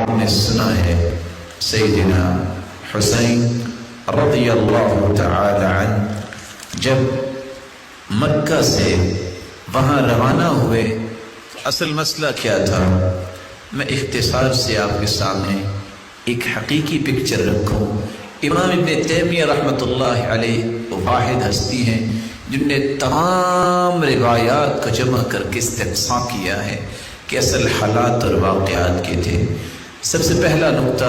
آپ نے سنا ہے سیدنا حسین رضی اللہ تعالی عنہ جب مکہ سے وہاں روانہ ہوئے، اصل مسئلہ کیا تھا؟ میں اختصار سے آپ کے سامنے ایک حقیقی پکچر رکھوں۔ امام ابن تیمیہ رحمۃ اللہ علیہ واحد ہستی ہیں جن نے تمام روایات کو جمع کر کے استقصاء کیا ہے کہ اصل حالات اور واقعات کے تھے۔ سب سے پہلا نقطہ،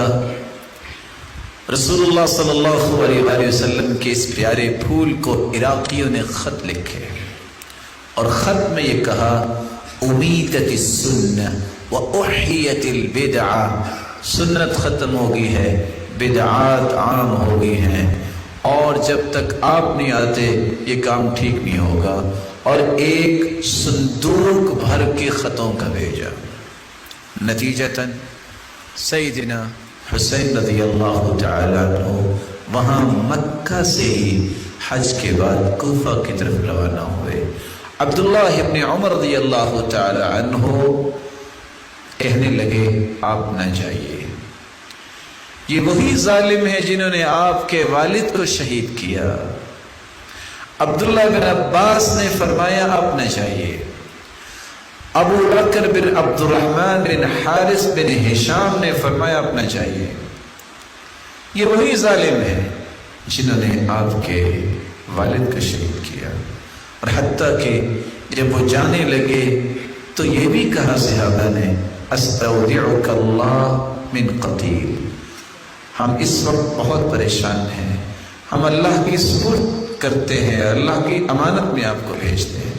رسول اللہ صلی اللہ علیہ وآلہ وسلم کے اس پیارے پھول کو عراقیوں نے خط لکھے اور خط میں یہ کہا امیتت السنہ واحیت البدعہ، سنت ختم ہو گئی ہے، بدعات عام ہو گئی ہیں، اور جب تک آپ نہیں آتے یہ کام ٹھیک نہیں ہوگا، اور ایک صندوق بھر کے خطوں کا بھیجا۔ نتیجتاً سیدنا حسین رضی اللہ تعالیٰ عنہ وہاں مکہ سے ہی حج کے بعد کوفہ کی طرف روانہ ہوئے۔ عبداللہ ابن عمر رضی اللہ تعالی عنہ کہنے لگے آپ نہ جائیے، یہ وہی ظالم ہے جنہوں نے آپ کے والد کو شہید کیا۔ عبداللہ بن عباس نے فرمایا آپ نہ جائیے۔ ابو بکر بن عبد الرحمن بن حارث بن ہشام نے فرمایا آپ نہ جائیے، یہ وہی ظالم ہے جنہوں نے آپ کے والد کو شہید کیا۔ اور حتیٰ کہ جب وہ جانے لگے تو یہ بھی کہا صحابہ نے استودعک اللہ من قتیل، ہم اس وقت بہت پریشان ہیں، ہم اللہ کی سپرد کرتے ہیں، اللہ کی امانت میں آپ کو بھیجتے ہیں۔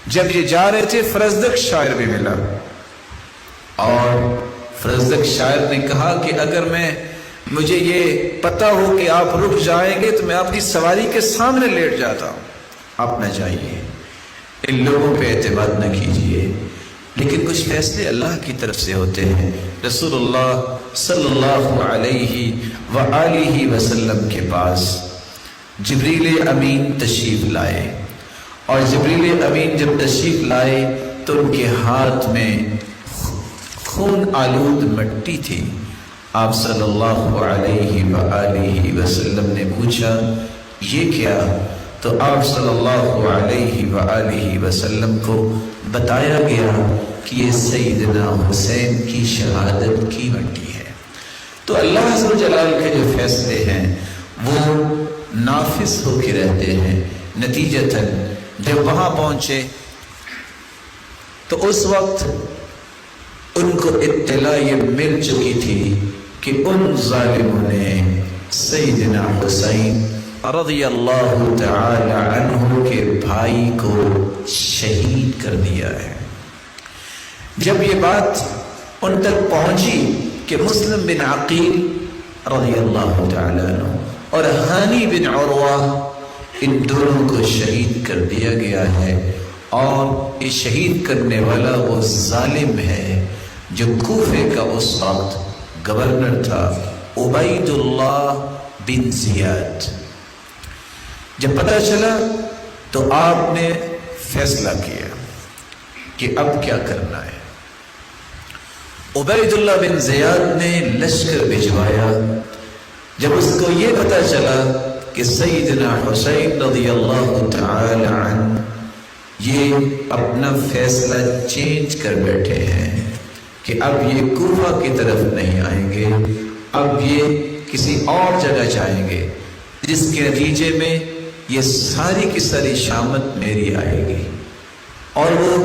جب یہ جا رہے تھے فرزدق شاعر بھی ملا، اور فرزدق شاعر نے کہا کہ اگر مجھے یہ پتہ ہو کہ آپ رک جائیں گے تو میں آپ کی سواری کے سامنے لیٹ جاتا ہوں، آپ نہ جائیے، ان لوگوں پہ اعتماد نہ کیجیے۔ لیکن کچھ فیصلے اللہ کی طرف سے ہوتے ہیں۔ رسول اللہ صلی اللہ علیہ وآلہ وسلم کے پاس جبریل امین تشریف لائے، اور جبریل امین جب تشریف لائے تو ان کے ہاتھ میں خون آلود مٹی تھی۔ آپ صلی اللہ علیہ وآلہ وسلم نے پوچھا یہ کیا؟ تو آپ صلی اللہ علیہ وآلہ وسلم کو بتایا گیا کہ یہ سیدنا حسین کی شہادت کی مٹی ہے۔ تو اللہ عز و جلال کے جو فیصلے ہیں وہ نافذ ہو کے رہتے ہیں۔ نتیجتاً جب وہاں پہنچے تو اس وقت ان کو اطلاع یہ مل چکی تھی کہ ان ظالموں نے سیدنا حسین رضی اللہ تعالی عنہ کے بھائی کو شہید کر دیا ہے۔ جب یہ بات ان تک پہنچی کہ مسلم بن عقیل رضی اللہ تعالی عنہ اور ہانی بن عروہ ان دونوں کو شہید کر دیا گیا ہے، اور یہ شہید کرنے والا وہ ظالم ہے جو کوفے کا اس وقت گورنر تھا، عبید اللہ بن زیاد۔ جب پتہ چلا تو آپ نے فیصلہ کیا کہ اب کیا کرنا ہے۔ عبید اللہ بن زیاد نے لشکر بھجوایا۔ جب اس کو یہ پتہ چلا کہ سیدنا حسین رضی اللہ تعالی عنہ یہ اپنا فیصلہ چینج کر بیٹھے ہیں کہ اب یہ کوفہ کی طرف نہیں آئیں گے، اب یہ کسی اور جگہ جائیں گے، جس کے نتیجے میں یہ ساری کی ساری شامت میری آئے گی۔ اور وہ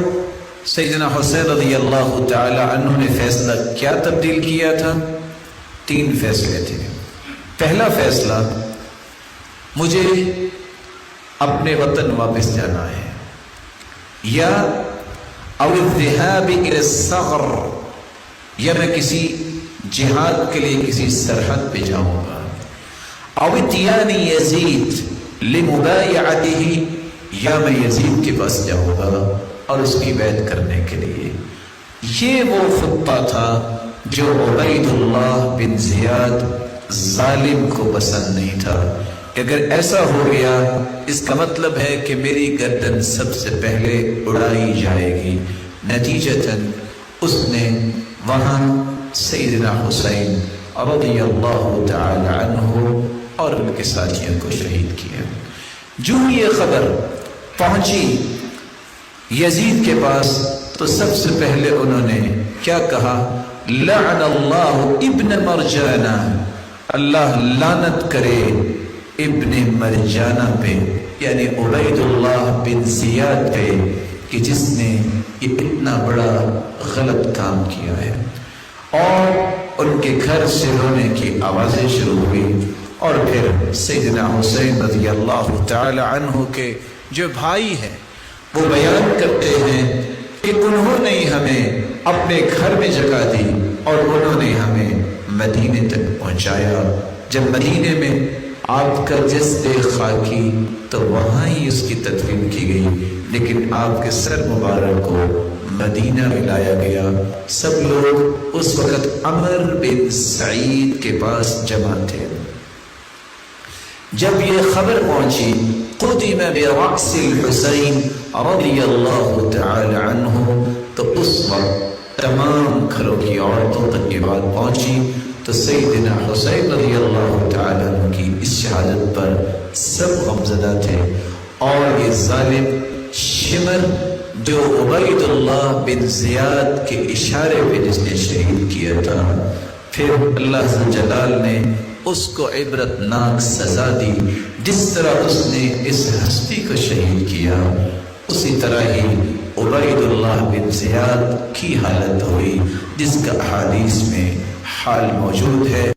سیدنا حسین رضی اللہ تعالی عنہ نے فیصلہ کیا تبدیل کیا تھا؟ 3 فیصلے تھے۔ پہلا فیصلہ، مجھے اپنے وطن واپس جانا ہے، یا او الذهاب الى الثغر، یا میں کسی جہاد کے لیے کسی سرحد پہ جاؤں گا، او اتیان یزید لمبایعته، یا میں یزید کے پاس جاؤں گا اور اس کی بیعت کرنے کے لیے۔ یہ وہ خطہ تھا جو عبید اللہ بن زیاد ظالم کو پسند نہیں تھا کہ اگر ایسا ہو گیا اس کا مطلب ہے کہ میری گردن سب سے پہلے اڑائی جائے گی۔ نتیجتاً اس نے وہاں سیدنا حسین رضی اللہ تعالی عنہ اور ان کے ساتھیوں کو شہید کیا۔ جو یہ خبر پہنچی یزید کے پاس تو سب سے پہلے انہوں نے کیا کہا؟ لعن اللہ ابن مرجانہ، اللہ لعنت کرے ابن مرجانہ پہ، یعنی عبید اللہ بن زیاد پہ، کہ جس نے یہ اتنا بڑا غلط کام کیا ہے۔ اور ان کے گھر سے رونے کی آوازیں شروع ہوئی، اور پھر سیدنا حسین رضی اللہ تعالی عنہ کے جو بھائی ہیں وہ بیان کرتے ہیں کہ انہوں نے ہمیں اپنے گھر میں جگہ دی اور انہوں نے ہمیں مدینے تک پہنچایا۔ جب مدینے میں آپ کا جسد خاکی تو وہاں ہی اس کی تدفین کی گئی، لیکن آپ کے سر مبارک کو مدینہ میں لایا گیا۔ سب لوگ اس وقت عمر بن سعید کے پاس جمع تھے۔ جب یہ خبر پہنچی قدم برأس الحسین رضی اللہ تعالی عنہ، تو اس وقت تمام گھروں کی عورتوں تک یہ بات پہنچی، تو سیدنا حسین رضی اللہ تعالی عنہ کی اس شہادت پر سب غمزدہ تھے۔ اور یہ ظالم شمر جو عبید اللہ بن زیاد کے اشارے پہ جس نے شہید کیا تھا، پھر اللہ ذو جلال نے اس کو عبرتناک سزا دی۔ جس طرح اس نے اس ہستی کو شہید کیا، اسی طرح ہی عبید اللہ بن زیاد کی حالت ہوئی، جس کا احادیث میں حال موجود ہے۔